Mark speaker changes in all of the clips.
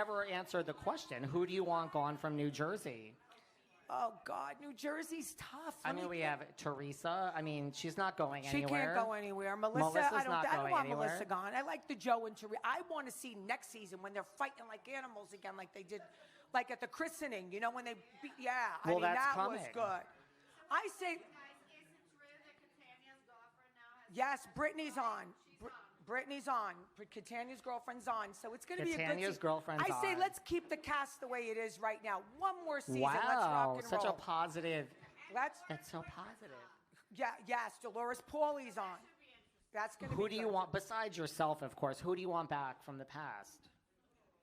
Speaker 1: Never answered the question. Who do you want gone from New Jersey?
Speaker 2: Oh, God, New Jersey's tough.
Speaker 1: We have Teresa. I mean, she's not going anywhere.
Speaker 2: She can't go anywhere. Melissa, I don't want Melissa gone. I like the Joe and Teresa. I want to see next season when they're fighting like animals again, like they did, like at the christening, when they beat, yeah.
Speaker 1: Well, I mean,
Speaker 2: that
Speaker 1: coming.
Speaker 2: Was good. I say...
Speaker 3: Guys, is it true that Catania's girlfriend now has...
Speaker 2: Yes, Brittany's on. Brittany's on. Catania's girlfriend's on. So it's going to be a good season.
Speaker 1: Catania's girlfriend's on.
Speaker 2: I say let's keep the cast the way it is right now. One more season.
Speaker 1: Wow,
Speaker 2: let's rock and
Speaker 1: such
Speaker 2: roll.
Speaker 1: a positive.
Speaker 2: That's
Speaker 1: so positive.
Speaker 2: Yeah, yes, Dolores Pauley's on. That's going to be
Speaker 1: Who do you want, besides yourself, of course, who do you want back from the past?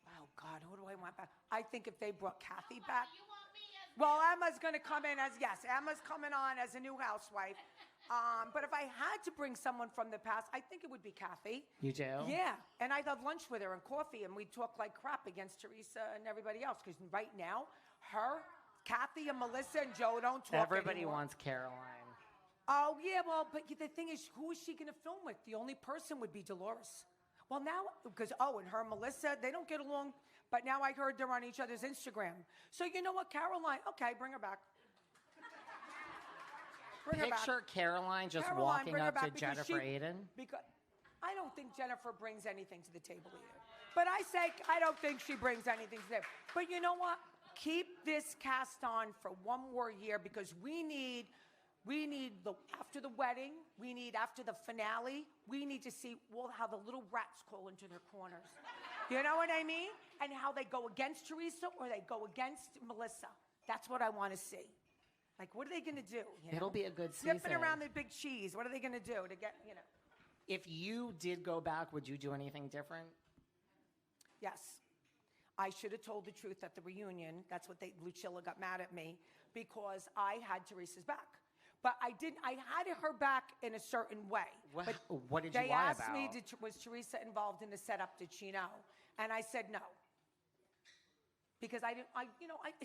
Speaker 2: Oh, God, who do I want back? I think if they brought Kathy back.
Speaker 3: You want me as...
Speaker 2: Well, Emma's going to come in as, yes, Emma's coming on as a new housewife. But if I had to bring someone from the past, I think it would be Kathy.
Speaker 1: You do?
Speaker 2: Yeah. And I'd have lunch with her and coffee, and we'd talk like crap against Teresa and everybody else. Because right now, Kathy and Melissa and Joe don't talk
Speaker 1: Everybody
Speaker 2: anymore.
Speaker 1: wants Caroline.
Speaker 2: Oh, yeah, well, but the thing is, who is she going to film with? The only person would be Dolores. Well, now, because, and her and Melissa, they don't get along. But now I heard they're on each other's Instagram. So you know what, Caroline? Okay, bring her back.
Speaker 1: Picture Caroline just walking up to Jennifer Aiden.
Speaker 2: Because I don't think Jennifer brings anything to the table either. But I don't think she brings anything to the table. But you know what? Keep this cast on for one more year because we need after the wedding, after the finale, we need to see how the little rats crawl into their corners. You know what I mean? And how they go against Teresa or they go against Melissa. That's what I want to see. Like, what are they going to do?
Speaker 1: It'll be a good season.
Speaker 2: Sniffing around the big cheese. What are they going to do to get,
Speaker 1: If you did go back, would you do anything different?
Speaker 2: Yes. I should have told the truth at the reunion. That's what Lucilla got mad at me because I had Teresa's back. But I didn't. I had her back in a certain way.
Speaker 1: What did
Speaker 2: you
Speaker 1: lie about?
Speaker 2: They asked me, was Teresa involved in the setup? Did she know? And I said no. Because I didn't.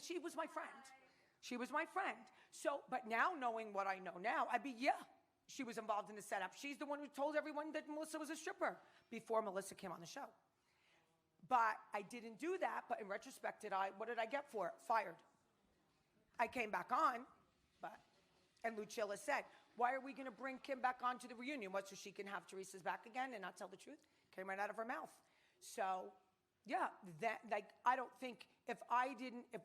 Speaker 2: She was my friend. She was my friend. So, but now knowing what I know now, she was involved in the setup. She's the one who told everyone that Melissa was a stripper before Melissa came on the show. But I didn't do that. But in retrospect, what did I get for it? Fired. I came back on, and Lucilla said, why are we going to bring Kim back on to the reunion? So she can have Teresa's back again and not tell the truth? Came right out of her mouth. So, yeah, I don't think if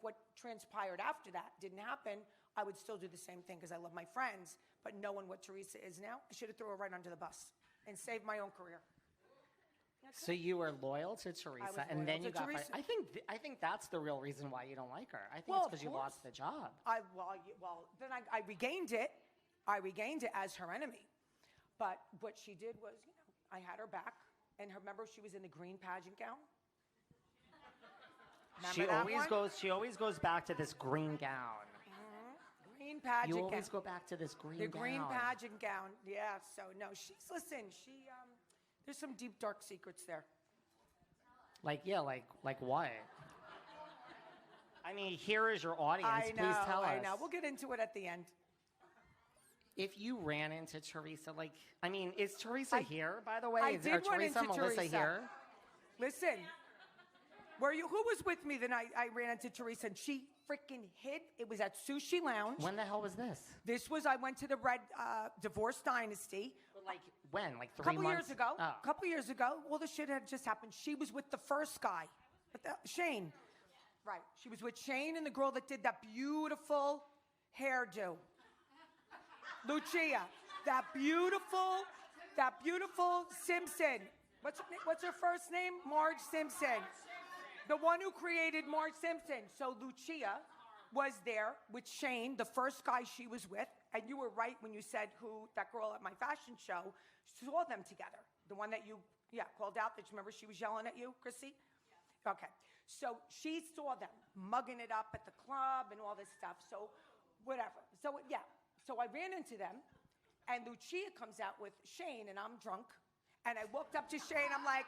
Speaker 2: what transpired after that didn't happen, I would still do the same thing because I love my friends. But knowing what Teresa is now, I should have thrown her right under the bus and saved my own career.
Speaker 1: So you were loyal to Teresa, and then you got fired. I think that's the real reason why you don't like her. I think it's because you lost the job.
Speaker 2: Then I regained it. I regained it as her enemy. But what she did was, I had her back, and remember she was in the green pageant gown.
Speaker 1: She always goes back to this green gown.
Speaker 2: Mm-hmm. Green pageant gown.
Speaker 1: You always go back to this green gown.
Speaker 2: The green pageant gown. Yeah. So no, there's some deep, dark secrets there.
Speaker 1: Like what? I mean, here is your audience. Please tell us.
Speaker 2: I know. We'll get into it at the end.
Speaker 1: If you ran into Teresa, is Teresa here, by the way?
Speaker 2: I did run into
Speaker 1: Melissa here?
Speaker 2: Listen, who was with me the night I ran into Teresa and she freaking hid? It was at Sushi Lounge.
Speaker 1: When the hell was this?
Speaker 2: I went to the Red Divorce Dynasty.
Speaker 1: But when? 3 months?
Speaker 2: A couple years ago. Well, the shit had just happened. She was with the first guy, Shane. Right. She was with Shane and the girl that did that beautiful hairdo. Lucia. That beautiful Simpson. What's her first name? Marge Simpson. The one who created Marge Simpson. So Lucia was there with Shane, the first guy she was with. And you were right when you said who that girl at my fashion show saw them together. The one that you called out. That you remember she was yelling at you, Chrissy? Yeah. Okay. So she saw them mugging it up at the club and all this stuff. So whatever. So I ran into them. And Lucia comes out with Shane and I'm drunk. And I walked up to Shane. I'm like,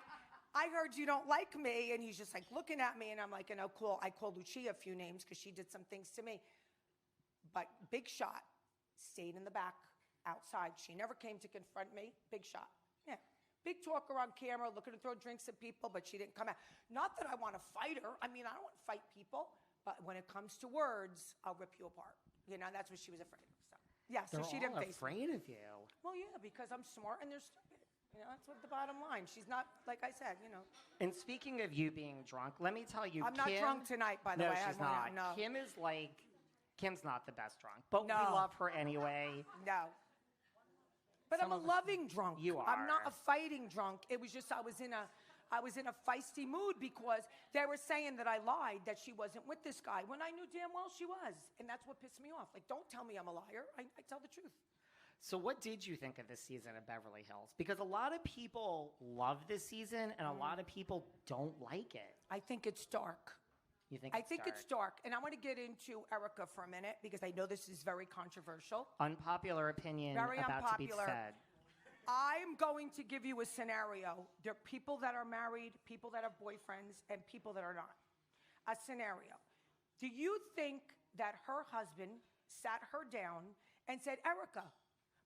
Speaker 2: I heard you don't like me. And he's just looking at me. And I'm like, cool. I called Lucia a few names because she did some things to me. But Big Shot stayed in the back outside. She never came to confront me. Big Shot. Yeah. Big talker on camera, looking to throw drinks at people, but she didn't come out. Not that I want to fight her. I mean, I don't want to fight people, but when it comes to words, I'll rip you apart. You know, that's what she was afraid of. So, yeah, so she didn't face me.
Speaker 1: They're all afraid of you.
Speaker 2: Well, yeah, because I'm smart and they're stupid. You know, that's what the bottom line. She's not, like I said, you know.
Speaker 1: And speaking of you being drunk, let me tell you,
Speaker 2: I'm not drunk tonight, by the way.
Speaker 1: No, she's not.
Speaker 2: No.
Speaker 1: Kim's not the best drunk, but we
Speaker 2: No.
Speaker 1: love her anyway.
Speaker 2: No. But I'm a loving drunk.
Speaker 1: You are.
Speaker 2: I'm not a fighting drunk. It was just I was in a feisty mood because they were saying that I lied, that she wasn't with this guy, when I knew damn well she was. And that's what pissed me off. Like, don't tell me I'm a liar. I tell the truth.
Speaker 1: So what did you think of this season of Beverly Hills? Because a lot of people love this season and a lot of people don't like it.
Speaker 2: I think it's dark.
Speaker 1: You think
Speaker 2: I think it's dark. And I want to get into Erica for a minute because I know this is very controversial.
Speaker 1: Unpopular opinion
Speaker 2: Very
Speaker 1: about to be
Speaker 2: unpopular.
Speaker 1: said.
Speaker 2: I'm going to give you a scenario. There are people that are married, people that have boyfriends, and people that are not. A scenario. Do you think that her husband sat her down and said, Erica,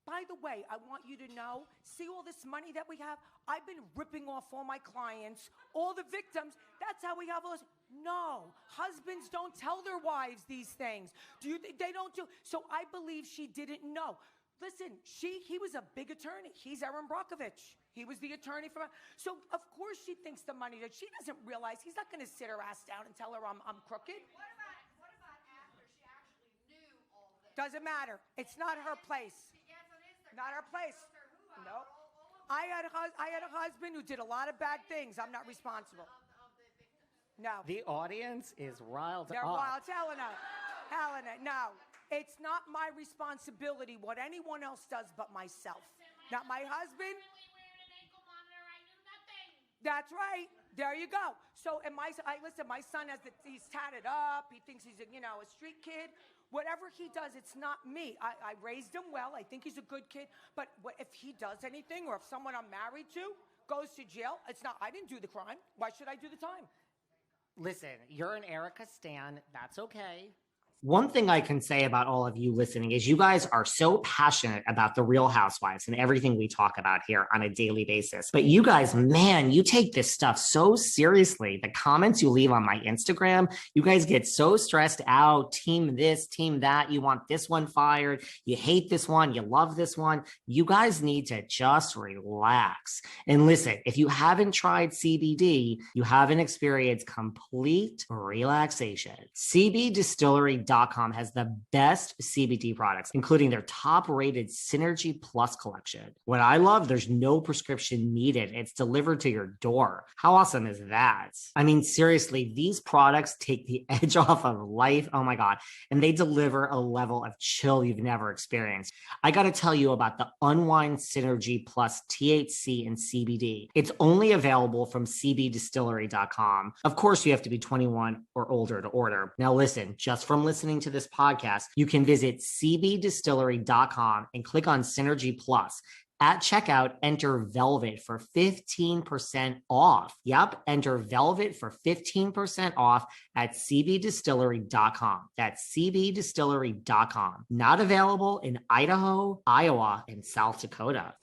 Speaker 2: by the way, I want you to know, see all this money that we have? I've been ripping off all my clients, all the victims. That's how we have all this. No, husbands don't tell their wives these things. Do you think they don't do? So I believe she didn't know. Listen, he was a big attorney. He's Aaron Brockovich. He was the attorney for. So of course she thinks the money that she doesn't realize he's not going to sit her ass down and tell her I'm crooked.
Speaker 3: What about after she actually knew all this?
Speaker 2: Doesn't matter. It's not her place.
Speaker 3: She gets on Instagram.
Speaker 2: Not her place.
Speaker 3: Shows her who out,
Speaker 2: Nope.
Speaker 3: all
Speaker 2: I had a husband who did a lot of bad things. I'm not responsible.
Speaker 3: of the victims.
Speaker 2: No.
Speaker 1: The audience is riled
Speaker 2: They're
Speaker 1: up.
Speaker 2: wild. Helena. No. It's not my responsibility what anyone else does but myself. Not my husband. That's right. There you go. So, and listen, my son he's tatted up. He thinks he's a street kid. Whatever he does, it's not me. I raised him well. I think he's a good kid. But if he does anything, or if someone I'm married to goes to jail, I didn't do the crime. Why should I do the time?
Speaker 1: Listen, you're an Erica stan. That's okay.
Speaker 4: One thing I can say about all of you listening is you guys are so passionate about the Real Housewives and everything we talk about here on a daily basis. But you guys, man, you take this stuff so seriously. The comments you leave on my Instagram, you guys get so stressed out. Team this, team that. You want this one fired. You hate this one. You love this one. You guys need to just relax. And listen, if you haven't tried CBD, you haven't experienced complete relaxation. CBDistillery.com has the best CBD products, including their top-rated Synergy Plus collection. What I love, there's no prescription needed. It's delivered to your door. How awesome is that? I mean, seriously, these products take the edge off of life. Oh my God. And they deliver a level of chill you've never experienced. I got to tell you about the Unwind Synergy Plus THC and CBD. It's only available from CBDistillery.com. Of course, you have to be 21 or older to order. Now listen, just from listening to this podcast, you can visit CBDistillery.com and click on Synergy Plus. At checkout, enter Velvet for 15% off. Yep, enter Velvet for 15% off at CBDistillery.com. That's CBDistillery.com. Not available in Idaho, Iowa, and South Dakota.